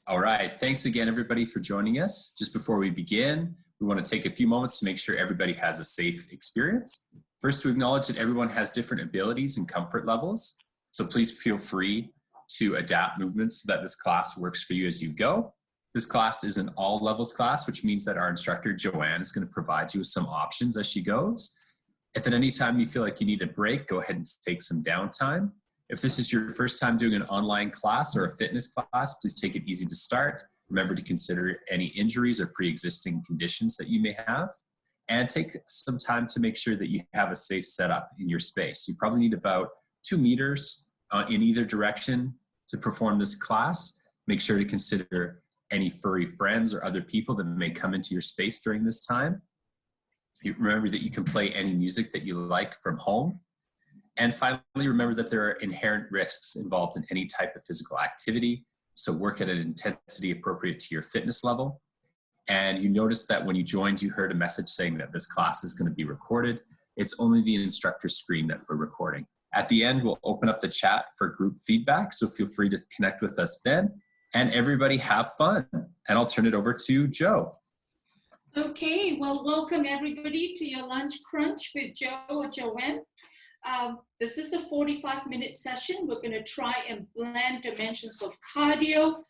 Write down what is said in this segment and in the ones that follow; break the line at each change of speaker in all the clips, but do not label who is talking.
All right, thanks again everybody for joining us. Just before we begin, we want to take a few moments to make sure everybody has a safe experience. First, we acknowledge that everyone has different abilities and comfort levels, so please feel free to adapt movements so that this class works for you as you go. This class is an all levels class, which means that our instructor, Joanne, is going to provide you with some options as she goes. If at any time you feel like you need a break, go ahead and take some downtime. If this is your first time doing an online class or a fitness class, please take it easy to start. Remember to consider any injuries or pre-existing conditions that you may have. And take some time to make sure that you have a safe setup in your space. You probably need about 2 meters in either direction to perform this class. Make sure to consider any furry friends or other people that may come into your space during this time. Remember that you can play any music that you like from home. And finally, remember that there are inherent risks involved in any type of physical activity. So work at an intensity appropriate to your fitness level. And you notice that when you joined, you heard a message saying that this class is going to be recorded. It's only the instructor screen that we're recording. At the end, we'll open up the chat for group feedback. So feel free to connect with us then. And everybody have fun. And I'll turn it over to Joe.
Okay, well, welcome everybody to your lunch crunch with Joe or Joanne. This is a 45-minute session. We're going to try and blend dimensions of cardio.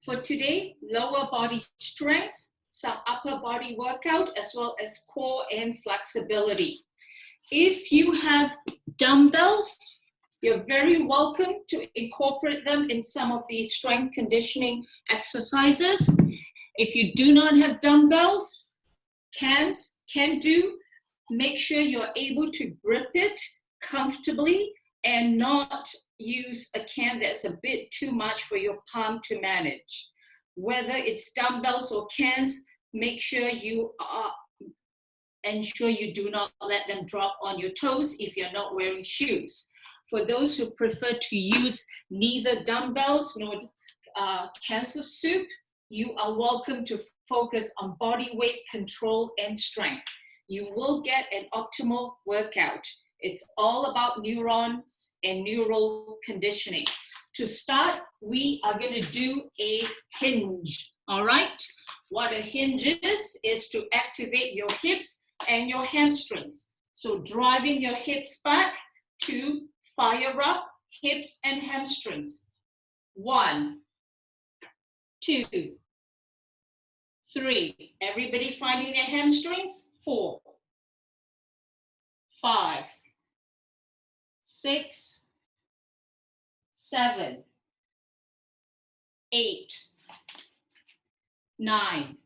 For today, lower body strength, some upper body workout, as well as core and flexibility. If you have dumbbells, you're very welcome to incorporate them in some of these strength conditioning exercises. If you do not have dumbbells, can do, make sure you're able to grip it comfortably and not use a can that's a bit too much for your palm to manage. Whether it's dumbbells or cans, make sure you ensure you do not let them drop on your toes if you're not wearing shoes. For those who prefer to use neither dumbbells nor cans of soup, you are welcome to focus on body weight control and strength. You will get an optimal workout. It's all about neurons and neural conditioning. To start, we are going to do a hinge, all right? What a hinge is to activate your hips and your hamstrings. So driving your hips back to fire up hips and hamstrings. 1, 2, 3. Everybody finding their hamstrings? 4, 5, 6, 7, 8, 9,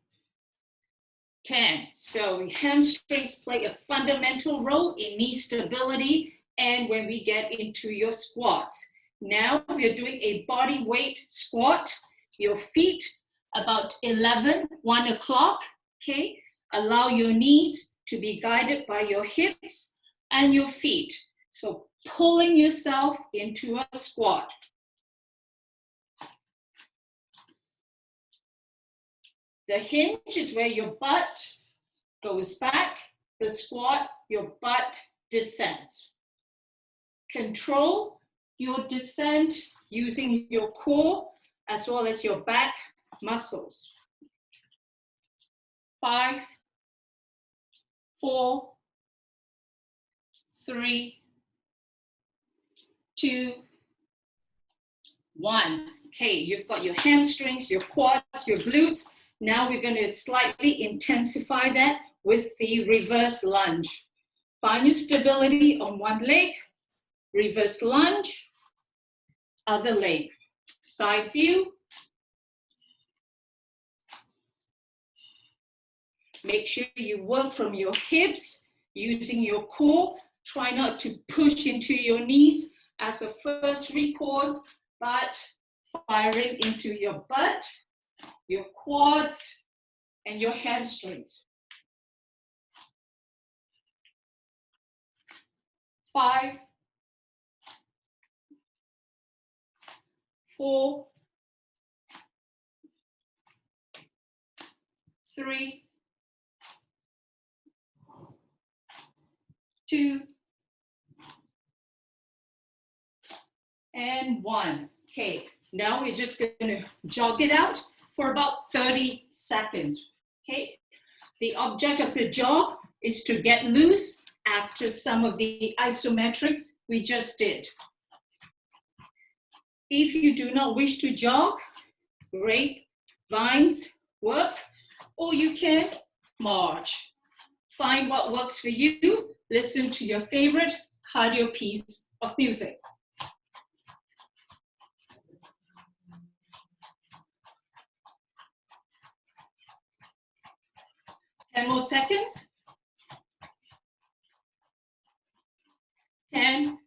10. So hamstrings play a fundamental role in knee stability and when we get into your squats. Now we are doing a body weight squat. Your feet about 1 o'clock, okay? Allow your knees to be guided by your hips and your feet. So pulling yourself into a squat. The hinge is where your butt goes back. The squat, your butt descends. Control your descent using your core as well as your back muscles. 5, 4, 3, 2, 1. Okay, you've got your hamstrings, your quads, your glutes. Now we're going to slightly intensify that with the reverse lunge. Find your stability on one leg, reverse lunge, other leg, side view. Make sure you work from your hips using your core. Try not to push into your knees as a first recourse, but firing into your butt, your quads, and your hamstrings. 5, 4, 3, 2, and 1. Okay, Now we're just going to jog it out for about 30 seconds, okay? The object of the jog is to get loose after some of the isometrics we just did. If you do not wish to jog, grapevines work, or you can march. Find what works for you. Listen to your favorite cardio piece of music. 10 more seconds. 10,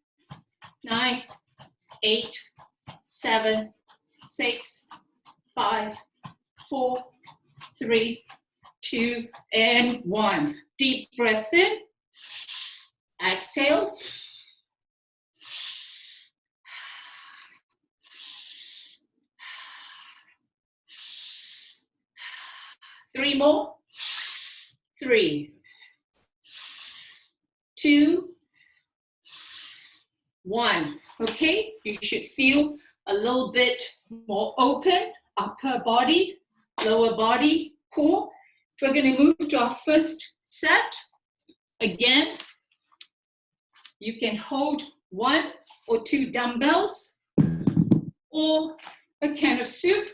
9, 8, 7, 6, 5, 4, 3, 2, and 1. Deep breaths in. Exhale. Three more. 3, 2, 1. Okay, you should feel a little bit more open, upper body, lower body, core. We're going to move to our first set. Again, you can hold 1 or 2 dumbbells or a can of soup.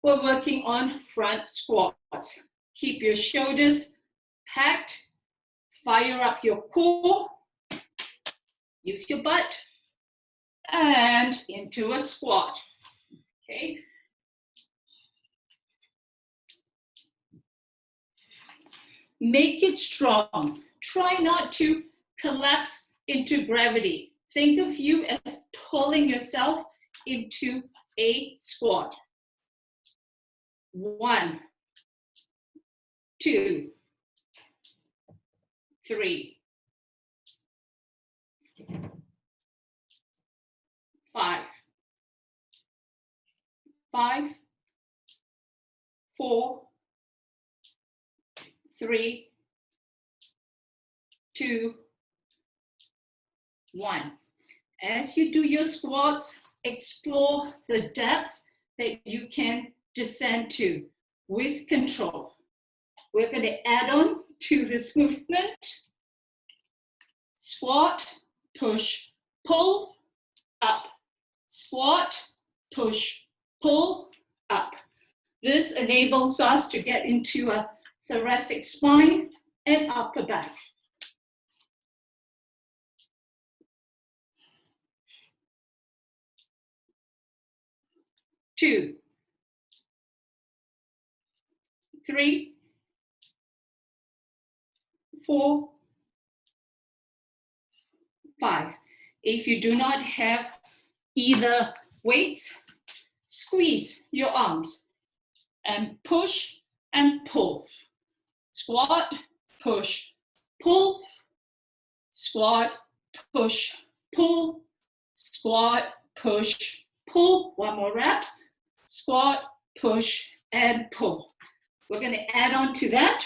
We're working on front squats. Keep your shoulders packed, fire up your core, use your butt, and into a squat, okay? Make it strong. Try not to collapse into gravity. Think of you as pulling yourself into a squat. 1, 2, 3, 5, 4, 3, 2, 1. As you do your squats, explore the depth that you can descend to with control. We're going to add on to this movement. Squat, push, pull, up. Squat, push, pull, up. This enables us to get into a thoracic spine and upper back. Two, 3, 4, 5. If you do not have either weights, squeeze your arms and push and pull. Squat, push, pull. Squat, push, pull. Squat, push, pull. One more rep. Squat, push, and pull. We're going to add on to that.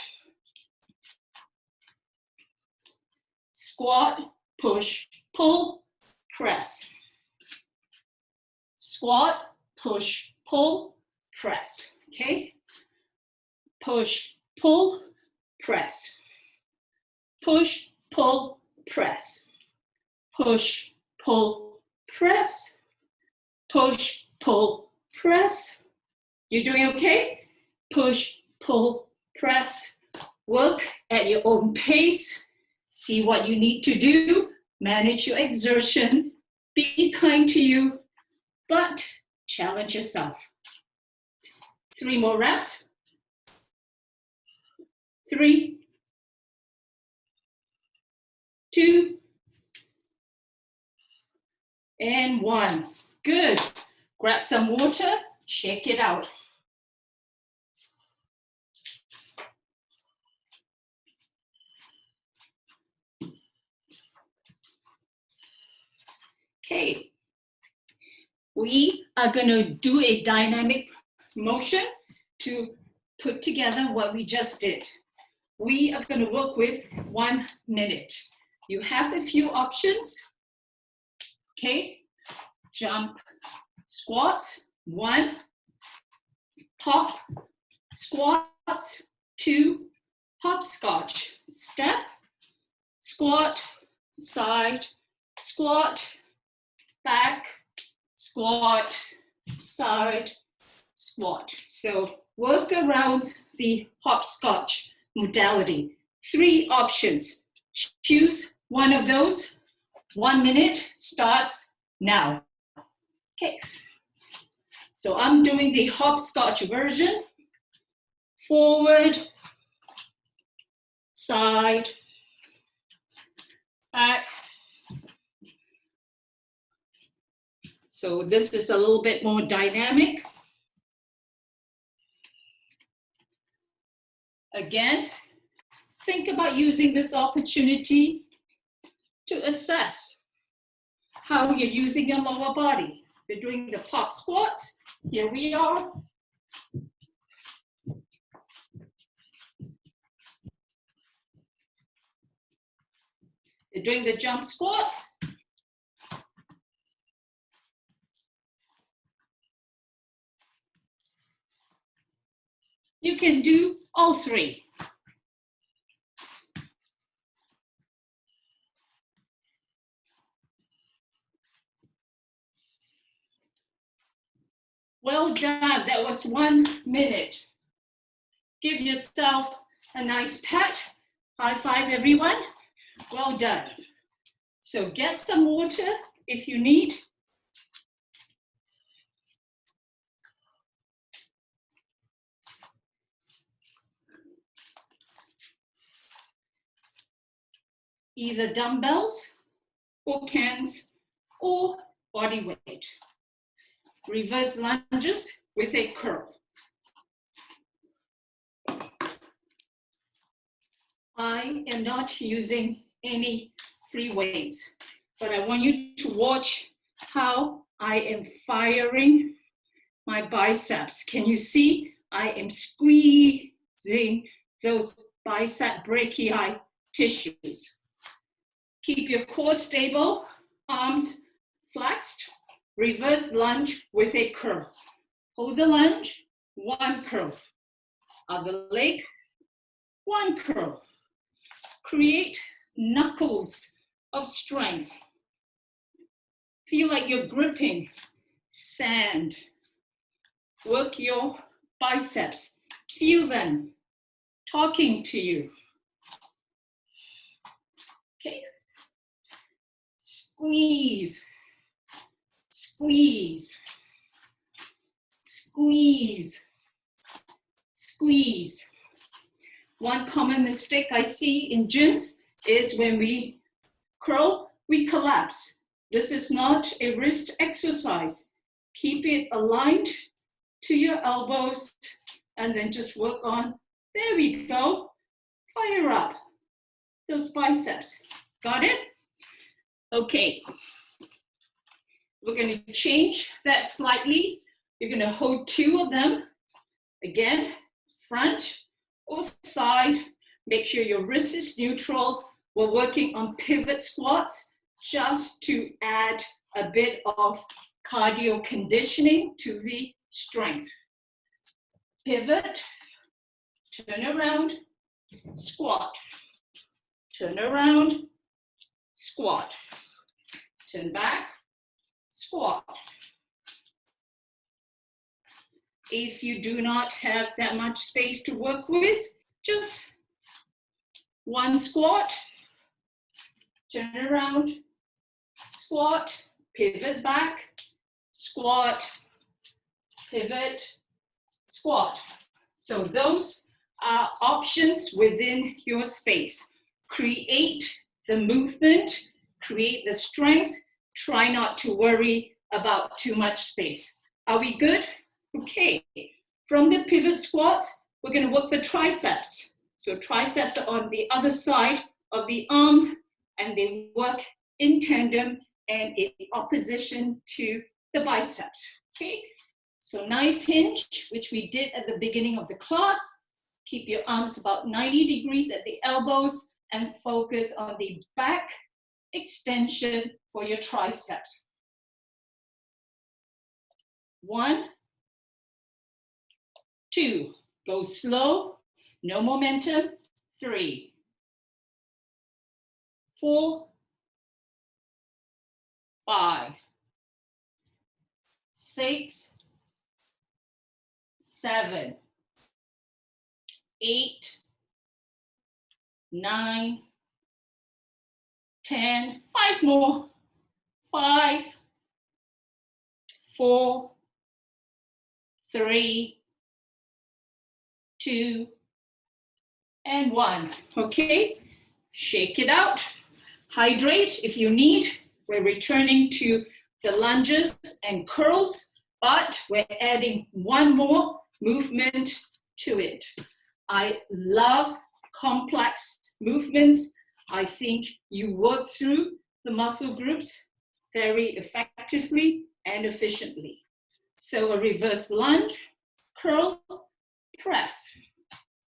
Squat, push, pull, press. Squat, push, pull, press. Okay? Push, pull, press. Push, pull, press. Push, pull, press. Push, pull, press. You're doing okay? Push, pull, press. Work at your own pace. See what you need to do. Manage your exertion. Be kind to you, but challenge yourself. 3 more reps. 3, 2, and 1. Good. Grab some water, shake it out. Okay. We are going to do a dynamic motion to put together what we just did. We are going to work with 1 minute. You have a few options. Okay, jump, squats, 1, hop, squats, 2, hopscotch, step, squat, side, squat, back, squat, side, squat. So work around the hopscotch modality. 3 options. Choose one of those. 1 minute starts now. Okay. So I'm doing the hopscotch version. Forward, side, back. So this is a little bit more dynamic. Again, think about using this opportunity to assess how you're using your lower body. We're doing the pop squats. Here we are. You're doing the jump squats. You can do all 3. Well done. That was 1 minute. Give yourself a nice pat. High five, everyone. Well done. So get some water if you need. Either dumbbells or cans or body weight. Reverse lunges with a curl. I am not using any free weights, but I want you to watch how I am firing my biceps. Can you see? I am squeezing those bicep brachii tissues. Keep your core stable, arms flexed. Reverse lunge with a curl. Hold the lunge, 1 curl. Other leg, 1 curl. Create knuckles of strength. Feel like you're gripping sand. Work your biceps. Feel them talking to you. Okay. Squeeze. Squeeze, squeeze, squeeze. One common mistake I see in gyms is when we curl, we collapse. This is not a wrist exercise. Keep it aligned to your elbows and then just work on. There we go. Fire up those biceps. Got it? Okay. We're going to change that slightly. You're going to hold 2 of them. Again, front or side. Make sure your wrist is neutral. We're working on pivot squats just to add a bit of cardio conditioning to the strength. Pivot, turn around, squat. Turn around, squat. Turn back, squat. If you do not have that much space to work with, just 1 squat, turn around, squat, pivot back, squat, pivot, squat. So those are options within your space. Create the movement, create the strength. Try not to worry about too much space. Are we good? Okay. From the pivot squats, we're going to work the triceps. So triceps are on the other side of the arm, and they work in tandem and in opposition to the biceps. Okay. So nice hinge, which we did at the beginning of the class. Keep your arms about 90 degrees at the elbows and focus on the back extension for your triceps. 1, 2. Go slow, no momentum. 3, 4, 5, 6, 7, 8, 9, 10. 5 more. 5, 4, 3, 2, and 1. Okay, shake it out. Hydrate if you need. We're returning to the lunges and curls, but we're adding one more movement to it. I love complex movements. I think you work through the muscle groups very effectively and efficiently. So a reverse lunge, curl, press.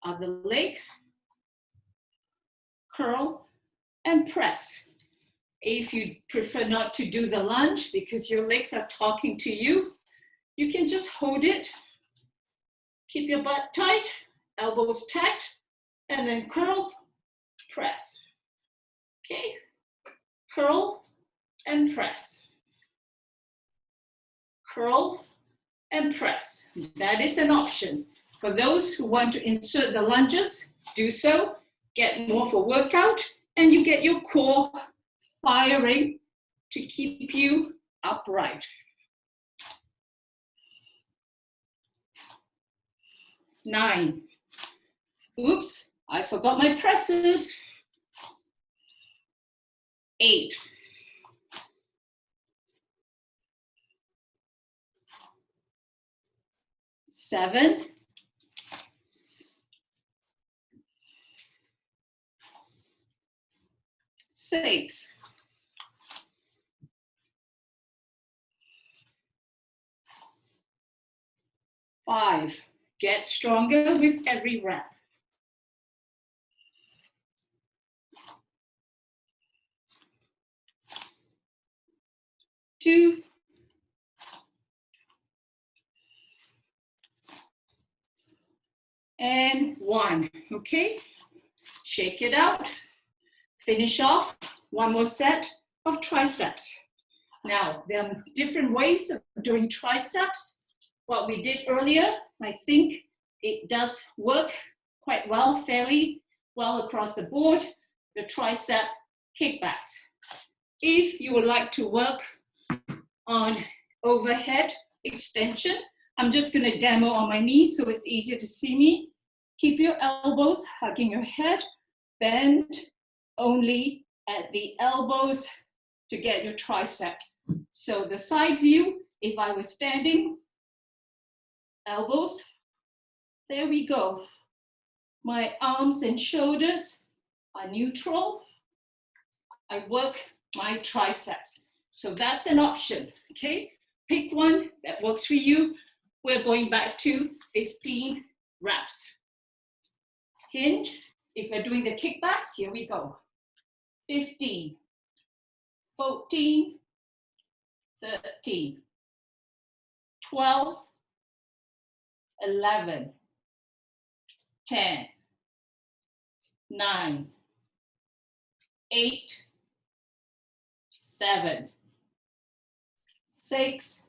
Other leg, curl, and press. If you prefer not to do the lunge because your legs are talking to you, you can just hold it. Keep your butt tight, elbows tacked, and then curl, press. Okay, curl and press. Curl and press. That is an option. For those who want to insert the lunges, do so. Get more for workout, and you get your core firing to keep you upright. 9. Oops, I forgot my presses. 8. 7. 6. 5. Get stronger with every rep. 2. And 1. Okay, shake it out. Finish off. One more set of triceps. Now, there are different ways of doing triceps. What we did earlier, I think it does work quite well, fairly well across the board, the tricep kickbacks. If you would like to work on overhead extension, I'm just going to demo on my knees so it's easier to see me. Keep your elbows hugging your head, bend only at the elbows to get your triceps. So the side view, if I was standing, elbows, there we go. My arms and shoulders are neutral. I work my triceps. So that's an option, okay? Pick one that works for you. We're going back to 15 reps. Hinge, if we're doing the kickbacks, here we go. 15, 14, 13, 12, 11, 10, 9, 8, 7, 6,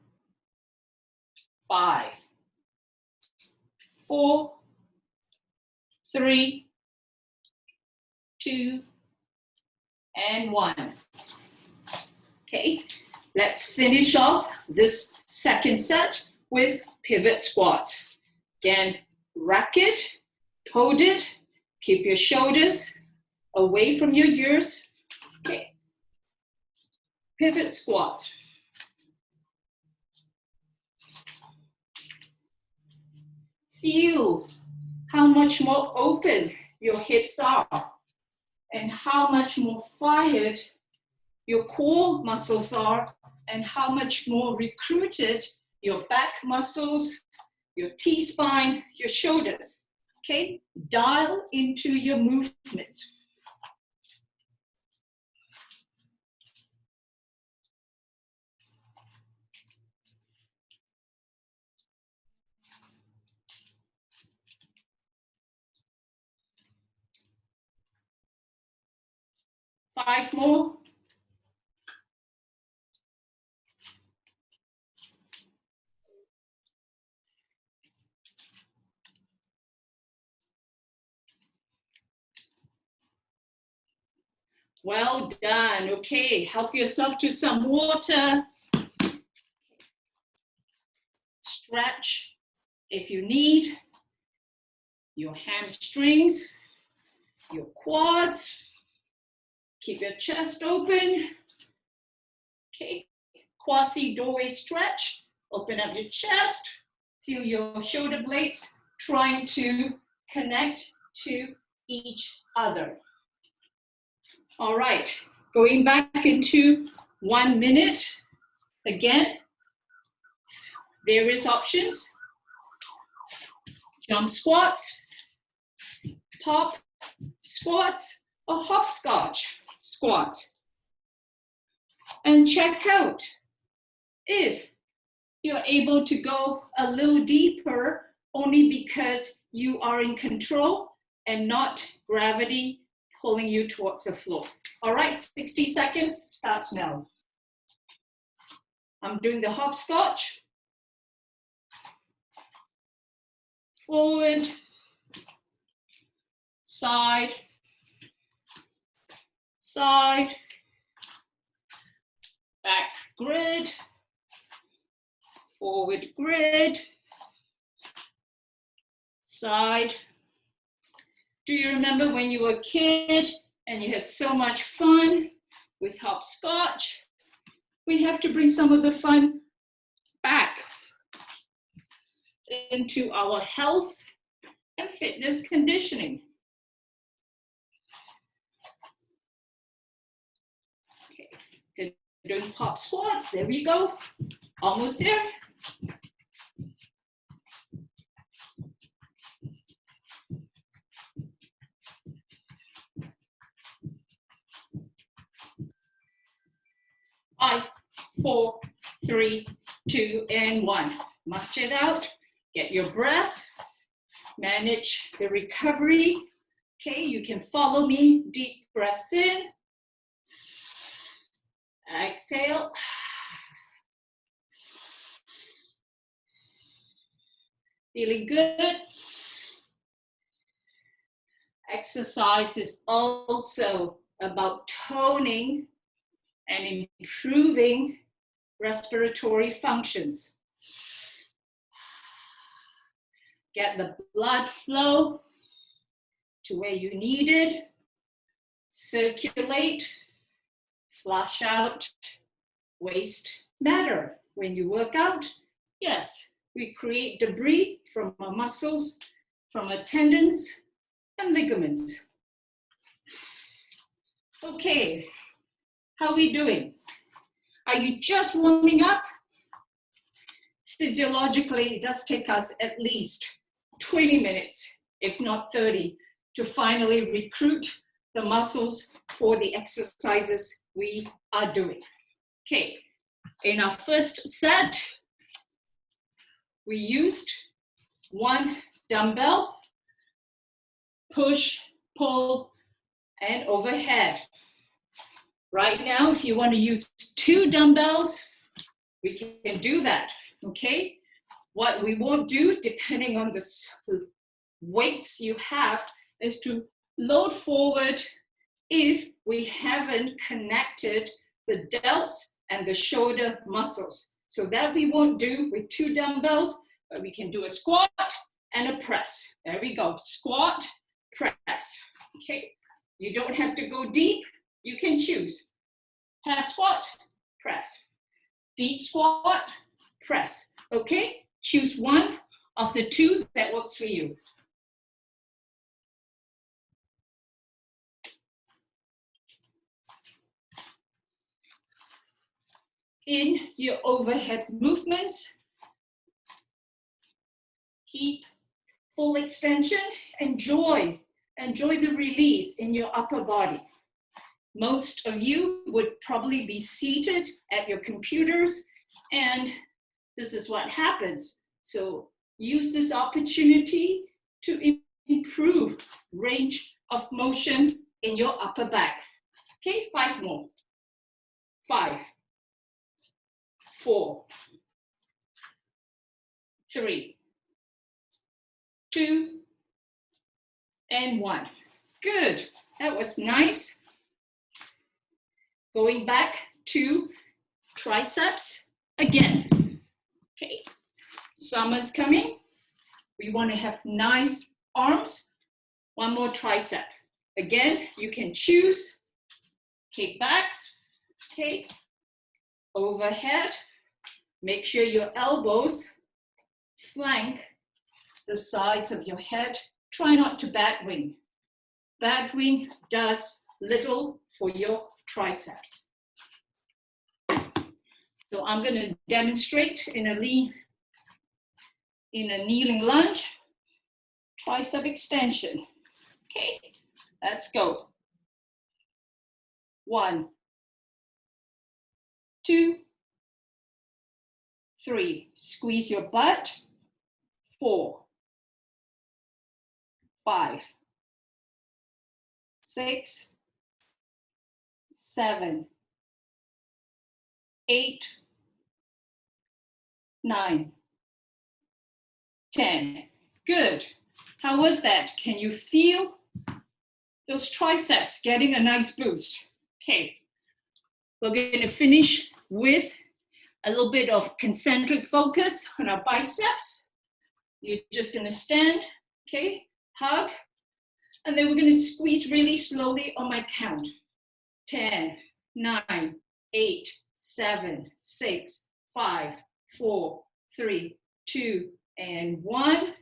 5, 4, 3, 2, and 1. Okay, let's finish off this second set with pivot squats. Again, rack it, hold it, keep your shoulders away from your ears. Okay, pivot squats. Feel how much more open your hips are and how much more fired your core muscles are and how much more recruited your back muscles, your T-spine, your shoulders. Okay, dial into your movements. 5 more. Well done. Okay, help yourself to some water. Stretch if you need. Your hamstrings, your quads. Keep your chest open. Okay, quasi doorway stretch. Open up your chest. Feel your shoulder blades trying to connect to each other. All right, going back into 1 minute. Again, various options. Jump squats, pop squats, or hopscotch squats. And check out if you're able to go a little deeper only because you are in control and not gravity pulling you towards the floor. All right, 60 seconds starts now. I'm doing the hopscotch. Forward, side, side, back grid, forward grid, side. Do you remember when you were a kid and you had so much fun with hopscotch? We have to bring some of the fun back into our health and fitness conditioning. Okay, doing pop squats. There we go. Almost there. Five, 4, 3, 2, and 1. March it out. Get your breath. Manage the recovery. Okay, you can follow me. Deep breaths in. Exhale. Feeling good. Exercise is also about toning and improving respiratory functions. Get the blood flow to where you need it. Circulate, flush out waste matter. When you work out, yes, we create debris from our muscles, from our tendons and ligaments. Okay. How are we doing? Are you just warming up? Physiologically, it does take us at least 20 minutes, if not 30, to finally recruit the muscles for the exercises we are doing. Okay, in our first set, we used 1 dumbbell, push, pull, and overhead. Right now, if you want to use 2 dumbbells, we can do that, okay? What we won't do, depending on the weights you have, is to load forward if we haven't connected the delts and the shoulder muscles. So that we won't do with 2 dumbbells, but we can do a squat and a press. There we go, squat, press, okay? You don't have to go deep. You can choose half squat, press, deep squat, press, okay? Choose one of the 2 that works for you. In your overhead movements, keep full extension, enjoy the release in your upper body. Most of you would probably be seated at your computers, and this is what happens. So use this opportunity to improve range of motion in your upper back. Okay, 5 more. 5, 4, 3, 2, and 1. Good. That was nice. Going back to triceps again. Okay. Summer's coming. We want to have nice arms. One more tricep. Again, you can choose kickbacks. Okay. Overhead. Make sure your elbows flank the sides of your head. Try not to bat wing. Bat wing does little for your triceps. So I'm going to demonstrate in a kneeling lunge, tricep extension. Okay, let's go. 1, 2, 3. Squeeze your butt. 4, 5, 6, 7, 8, 9, 10. Good. How was that? Can you feel those triceps getting a nice boost? Okay. We're going to finish with a little bit of concentric focus on our biceps. You're just going to stand, okay, hug, and then we're going to squeeze really slowly on my count. 10, 9, 8, 7, 6, 5, 4, 3, 2, and 1.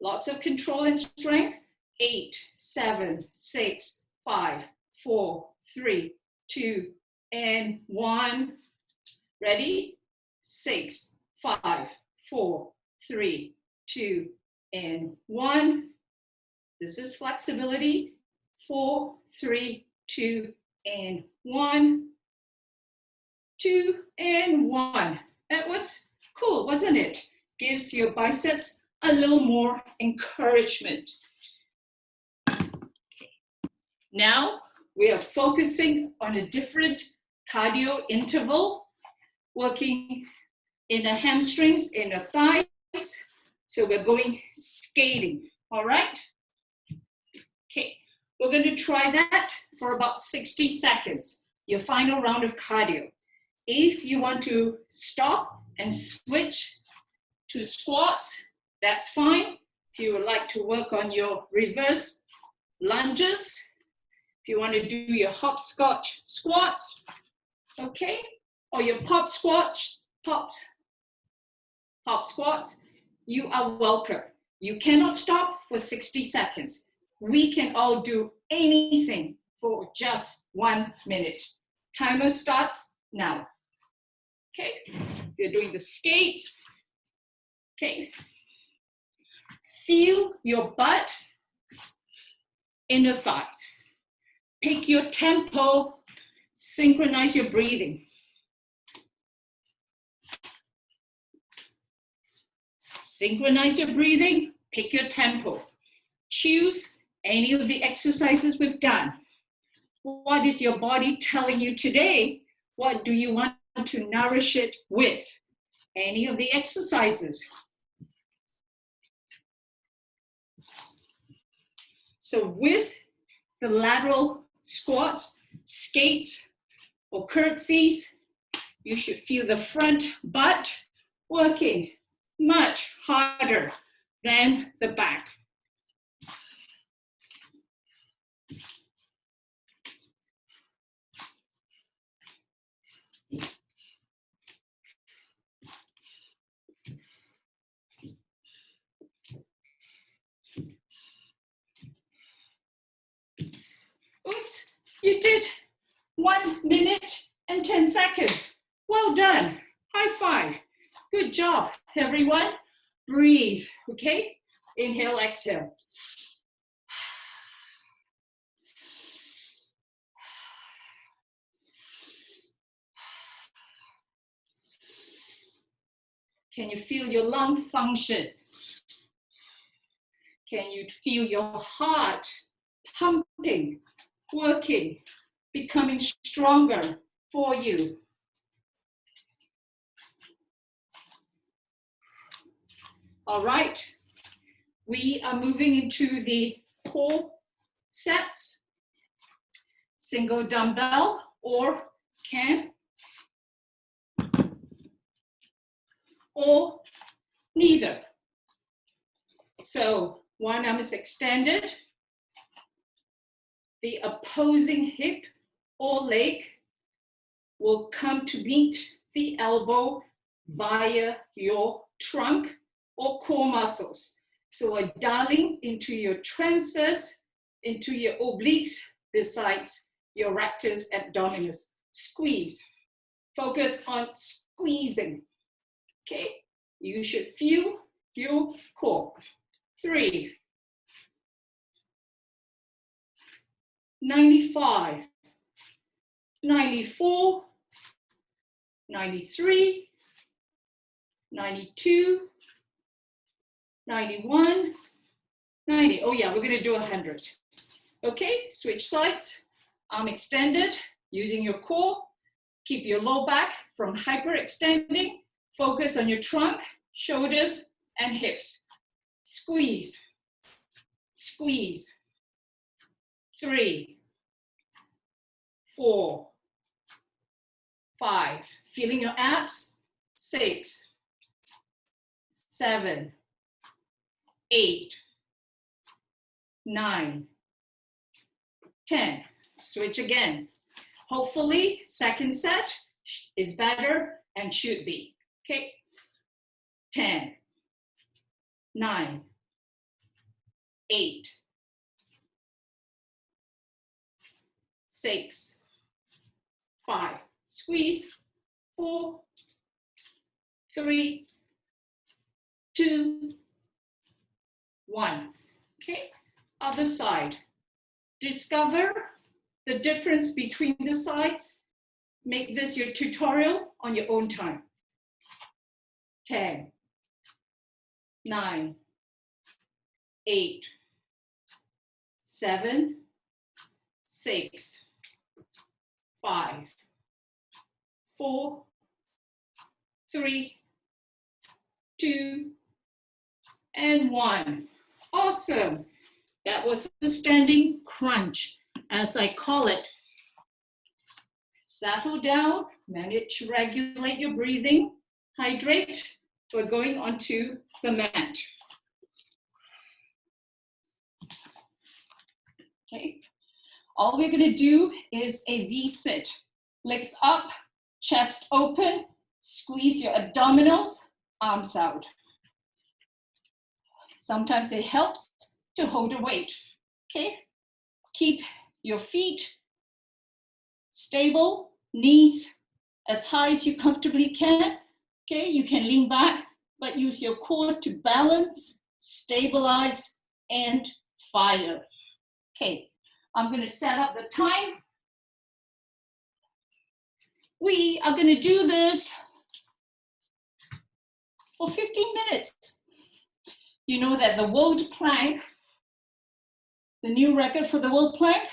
Lots of control and strength. 8, 7, 6, 5, 4, 3, 2, and 1. Ready? 6, 5, 4, 3, 2, and 1. This is flexibility. 4, 3, 2, and 1. 2, and 1. That was cool, wasn't it? Gives your biceps a little more encouragement. Okay. Now we are focusing on a different cardio interval, working in the hamstrings, in the thighs. So we're going skating, all right? Okay, we're going to try that for about 60 seconds, your final round of cardio. If you want to stop and switch to squats, that's fine. If you would like to work on your reverse lunges, if you want to do your hopscotch squats, okay, or your pop squats, you are welcome. You cannot stop for 60 seconds. We can all do anything for just 1 minute. Timer starts now. Okay, you're doing the skate. Okay, feel your butt in the thighs. Pick your tempo, synchronize your breathing. Synchronize your breathing, pick your tempo. Choose any of the exercises we've done. What is your body telling you today? What do you want to nourish it with? Any of the exercises. So with the lateral squats, skates, or curtsies, you should feel the front butt working much harder than the back. Oops, you did 1 minute and 10 seconds. Well done. High five. Good job, everyone. Breathe, okay? Inhale, exhale. Can you feel your lung function? Can you feel your heart pumping, working becoming stronger for you. All right, we are moving into the core sets. Single dumbbell or can, or neither. So one arm is extended. The opposing hip or leg will come to meet the elbow via your trunk or core muscles. So we're dialing into your transverse, into your obliques, besides your rectus abdominis. Squeeze. Focus on squeezing. Okay, you should feel your core. 3, 95, 94, 93, 92, 91, 90. Oh yeah, we're gonna do 100. Okay, switch sides. Arm extended, using your core. Keep your low back from hyperextending. Focus on your trunk, shoulders, and hips. Squeeze, squeeze. 3, 4, 5. Feeling your abs. 6, 7, 8, 9, 10. Switch again. Hopefully, second set is better and should be. Okay. 10, 9, 8, 6, 5. Squeeze. 4, 3, 2, 1. Okay. Other side. Discover the difference between the sides. Make this your tutorial on your own time. 10, 9, 8, 7, 6, 5, 4, 3, 2, and 1. Awesome. That was the standing crunch, as I call it. Settle down, manage to regulate your breathing, hydrate. We're going onto the mat. Okay. All we're going to do is a V-sit. Legs up, chest open, squeeze your abdominals, arms out. Sometimes it helps to hold a weight. Okay. Keep your feet stable, knees as high as you comfortably can. Okay, you can lean back, but use your core to balance, stabilize, and fire. Okay, I'm going to set up the time. We are going to do this for 15 minutes. You know that the world plank, the new record for the world plank,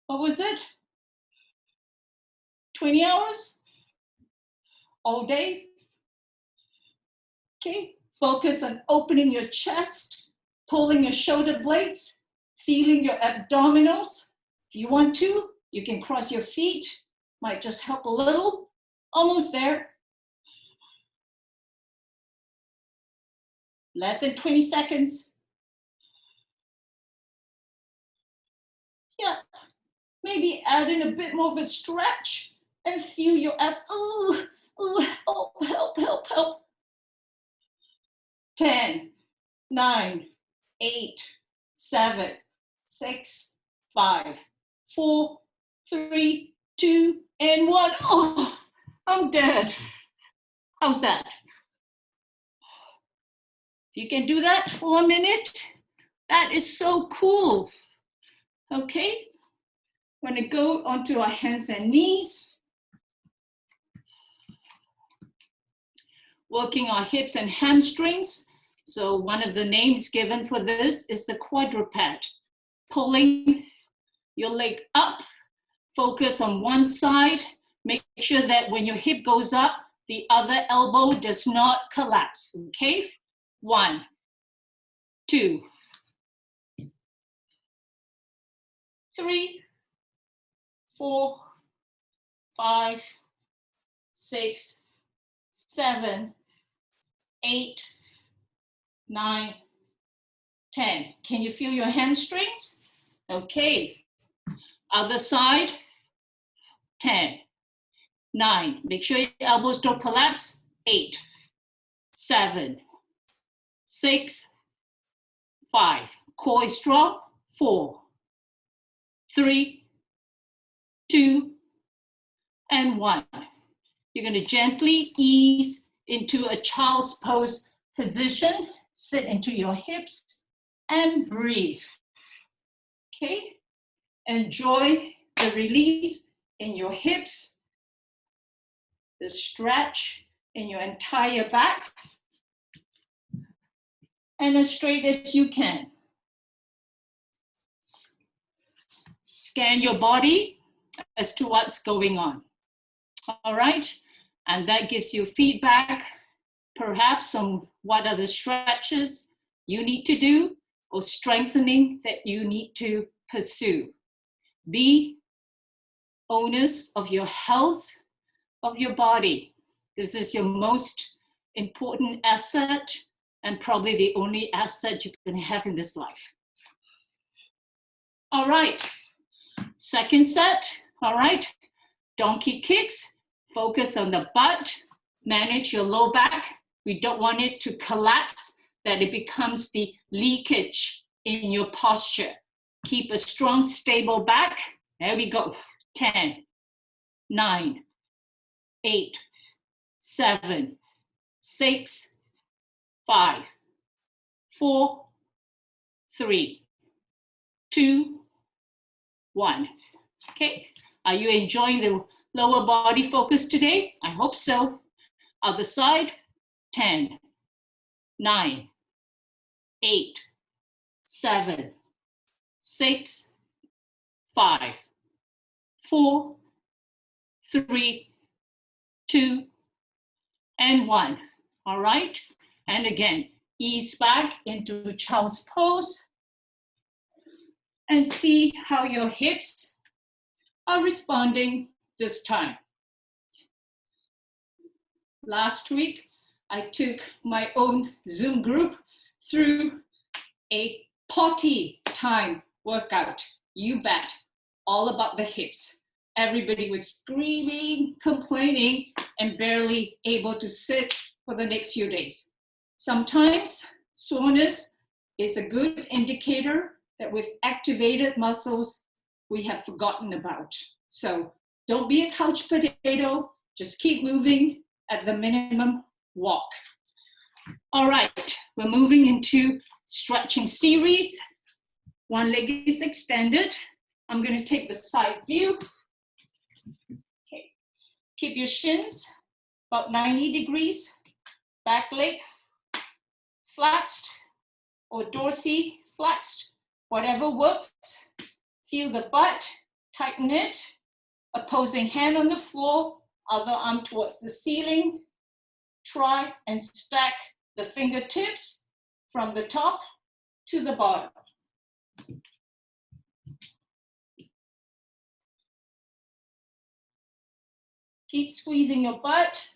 what was it? 20 hours? All day? Okay, focus on opening your chest, pulling your shoulder blades, feeling your abdominals. If you want to, you can cross your feet. Might just help a little. Almost there. Less than 20 seconds. Yeah, maybe add in a bit more of a stretch and feel your abs. Ooh, ooh, help, help, help, help. 10, 9, 8, 7, 6, 5, 4, 3, 2, and 1. Oh, I'm dead. How's that? You can do that for a minute. That is so cool. Okay, we're going to go onto our hands and knees. Working our hips and hamstrings. So one of the names given for this is the quadruped. Pulling your leg up, focus on one side. Make sure that when your hip goes up, the other elbow does not collapse, okay? 1, 2, 3, 4, 5, 6, 7, 8, 9, 10. Can you feel your hamstrings? Okay. Other side, 10, 9. Make sure your elbows don't collapse. 8, 7, 6, 5. Core is strong. 4, 3, 2, and 1. You're going to gently ease into a child's pose position. Sit into your hips and breathe. Okay? Enjoy the release in your hips, the stretch in your entire back, and as straight as you can. Scan your body as to what's going on. All right? And that gives you feedback, perhaps on what are the stretches you need to do or strengthening that you need to pursue. Be owners of your health of your body. This is your most important asset and probably the only asset you can have in this life. All right, second set, all right. Donkey kicks, focus on the butt, manage your low back. We don't want it to collapse, that it becomes the leakage in your posture. Keep a strong, stable back. There we go. 10, 9, 8, 7, 6, 5, 4, 3, 2, 1. Okay, are you enjoying the lower body focus today? I hope so. Other side, 10, 9, 8, 7, 6, 5, 4, 3, 2, and 1. All right? And again, ease back into child's pose and see how your hips are responding this time. Last week, I took my own Zoom group through a potty time workout. You bet, all about the hips. Everybody was screaming, complaining, and barely able to sit for the next few days. Sometimes soreness is a good indicator that we've activated muscles we have forgotten about. So don't be a couch potato, just keep moving, at the minimum, walk. All right, we're moving into stretching series. One leg is extended. I'm going to take the side view. Okay. Keep your shins about 90 degrees. Back leg flexed or dorsey flexed, whatever works. Feel the butt, tighten it. Opposing hand on the floor, other arm towards the ceiling. Try and stack the fingertips from the top to the bottom. Keep squeezing your butt.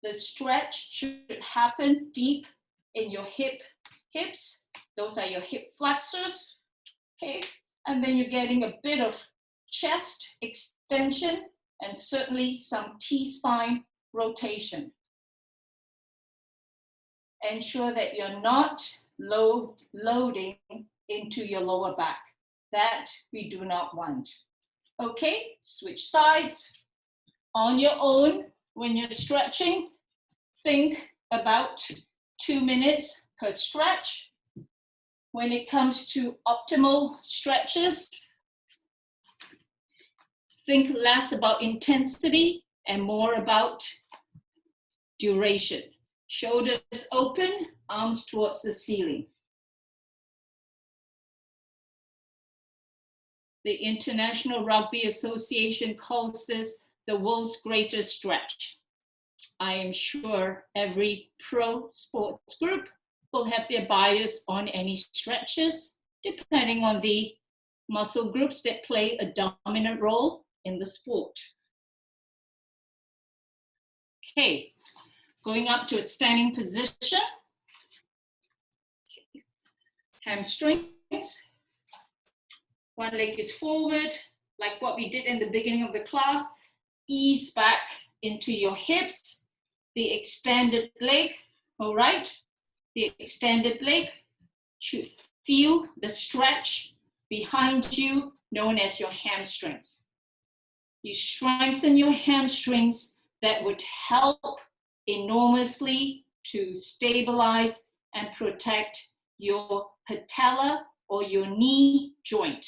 The stretch should happen deep in your hips. Those are your hip flexors. Okay, and then you're getting a bit of chest extension and certainly some T-spine rotation. Ensure that you're not loading into your lower back. That we do not want. Okay, switch sides. On your own, when you're stretching, think about 2 minutes per stretch. When it comes to optimal stretches, think less about intensity and more about duration. Shoulders open, arms towards the ceiling. The International Rugby Association calls this the world's greatest stretch. I am sure every pro sports group will have their bias on any stretches, depending on the muscle groups that play a dominant role in the sport. Okay, going up to a standing position. Hamstrings. One leg is forward, like what we did in the beginning of the class. Ease back into your hips. The extended leg, all right? The extended leg should feel the stretch behind you, known as your hamstrings. You strengthen your hamstrings, that would help enormously to stabilize and protect your patella or your knee joint.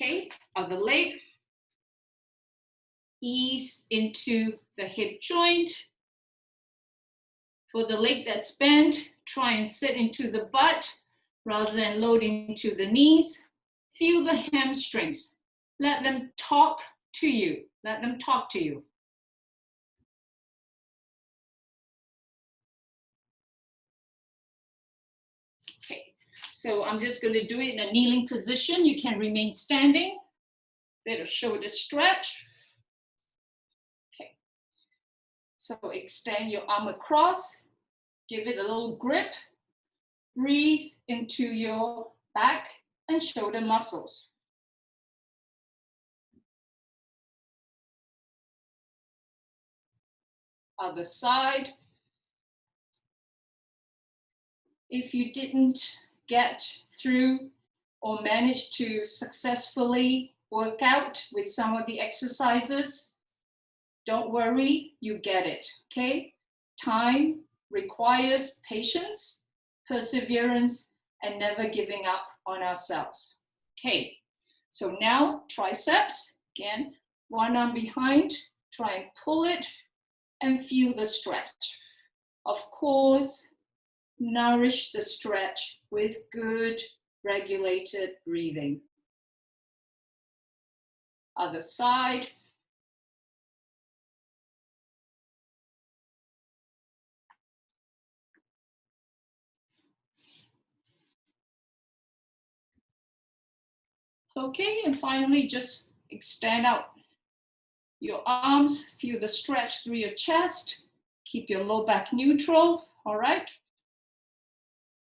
Okay, other leg. Ease into the hip joint. For the leg that's bent, try and sit into the butt rather than loading to the knees. Feel the hamstrings. Let them talk to you. Let them talk to you. Okay, so I'm just going to do it in a kneeling position. You can remain standing. Bit of shoulder stretch. Okay, so extend your arm across. Give it a little grip. Breathe into your back and shoulder muscles. Other side. If you didn't get through or manage to successfully work out with some of the exercises, don't worry, you get it, okay? Time requires patience, perseverance, and never giving up on ourselves. Okay, so now triceps, again, one arm behind, try and pull it and feel the stretch. Of course, nourish the stretch with good regulated breathing. Other side. Okay, and finally just extend out your arms, feel the stretch through your chest, keep your low back neutral, all right?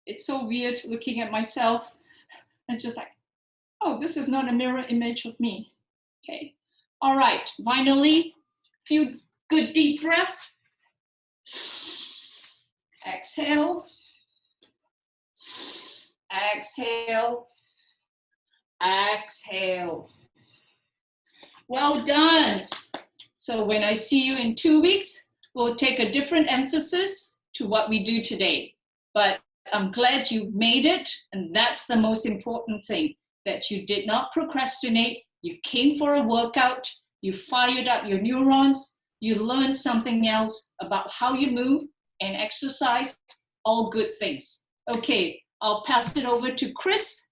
It's so weird looking at myself and just like, oh, this is not a mirror image of me. Okay, all right, finally, few good deep breaths. Exhale, exhale, exhale. Well done. So when I see you in 2 weeks, we'll take a different emphasis to what we do today. But I'm glad you made it, and that's the most important thing, that you did not procrastinate. You came for a workout, you fired up your neurons, you learned something else about how you move and exercise, all good things. Okay, I'll pass it over to Chris.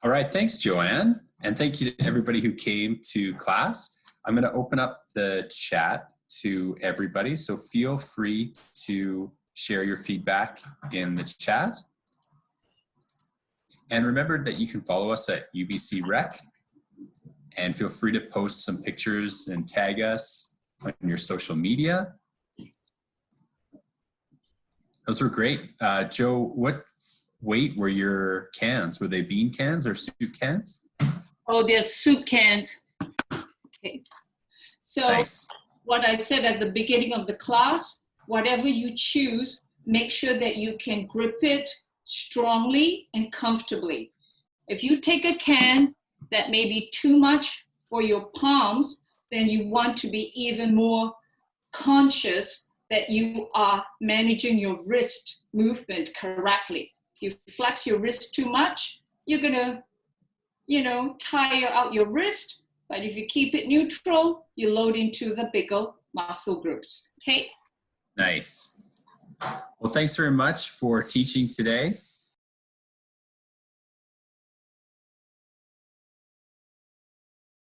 All right, thanks, Joanne. And thank you to everybody who came to class. I'm going to open up the chat to everybody, so feel free to share your feedback in the chat. And remember that you can follow us at UBC Rec, and feel free to post some pictures and tag us on your social media. Those were great. Joe, what weight were your cans? Were they bean cans or soup cans?
Oh, they're soup cans. Okay. So
Nice.
What I said at the beginning of the class, whatever you choose, make sure that you can grip it strongly and comfortably. If you take a can that may be too much for your palms, then you want to be even more conscious that you are managing your wrist movement correctly. If you flex your wrist too much, you're gonna, tire out your wrist. But if you keep it neutral, you load into the bigger muscle groups, okay?
Nice. Well, thanks very much for teaching today.